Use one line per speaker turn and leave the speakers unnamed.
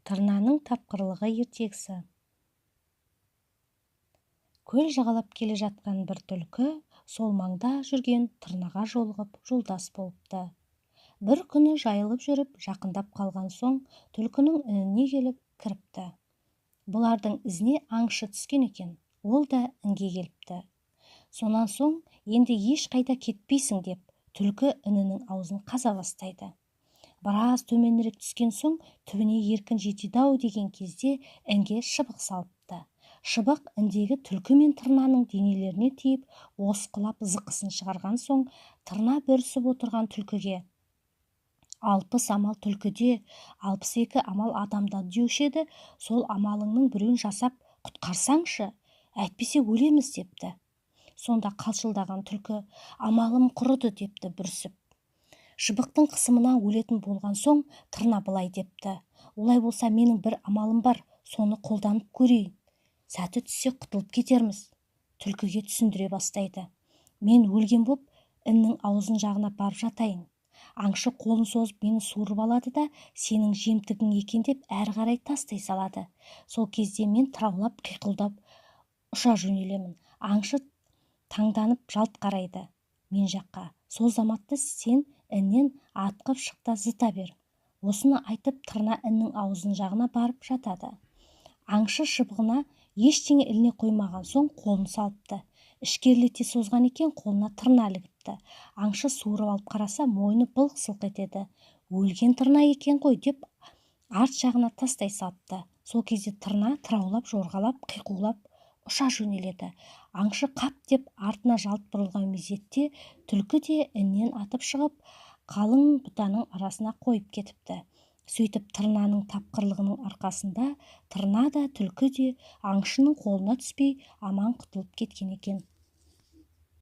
Тырнаның тапқырлығы ертегісі. Көл жағалап келе жатқан бір түлкі сол маңда жүрген тырнаға жолығып жолдас болыпты. Бір күні жайылып жүріп жақындап қалған соң түлкінің ініне келіп кіріпті. Бұлардың ізіне аңшы түскен екен, ол да інге келіпті. Сонан соң енді ешқайда кетпейсің деп түлкі інінің аузын қаза бастайды. Біраз төменірек түскен соң түбіне еркін жетеді-ау деген кезде інге шыбық салыпты. Шыбық індегі түлкі мен тырнаның денелеріне тиіп, осқылап зықысын шығарған соң, тырна бүрісіп отырған түлкіге: 60 амал түлкіде, 62 амал адамда деуші еді, сол амалыңның біреуін жасап құтқарсаңшы, әйтпесе өлеміз депті. Сонда қалшылдаған түлкі: амалым құрыды депті бүрісіп. Шыбықтың қысымынан өлетін болған соң тырна былай депті: олай болса менің бір амалым бар, соны қолданып көрейін. Сәті түссе құтылып кетерміз. Түлкіге түсіндіре бастайды: мен өлген боп іннің аузын жағына барып жатайын. Аңшы қолын созып мені суырып алады да сенің жемтігің екен деп әрі қарай тастай салады. Сол кезде мен тыраулап қиқылдап ұша жөнелемін. Аңшы таңданып жалт қарайды мен жаққа. Сол заматта сен іннен атқып шықта зыта бер. Осыны айтып тырна іннің аузын жағына барып жатады. Аңшы шыбығына ештеңе іліне қоймаған соң қолын салыпты. Ішкерлете созған екен, қолына тырна ілігіпті. Аңшы суырып алып қараса, мойны былқ-сылқ етеді. Өлген тырна екен ғой деп арт жағына тастай салыпты. Сол кезде тырна тыраулап, жорғалап, қиқулап ұша жөнеледі. Аңшы қап деп артына жалт бұрылған мезетте түлкі де іннен атып шығып, қалың бұтаның арасына қойып кетіпті. Сөйтіп тырнаның тапқырлығының арқасында тырна да түлкі де аңшының қолына түспей аман құтылып кеткен екен.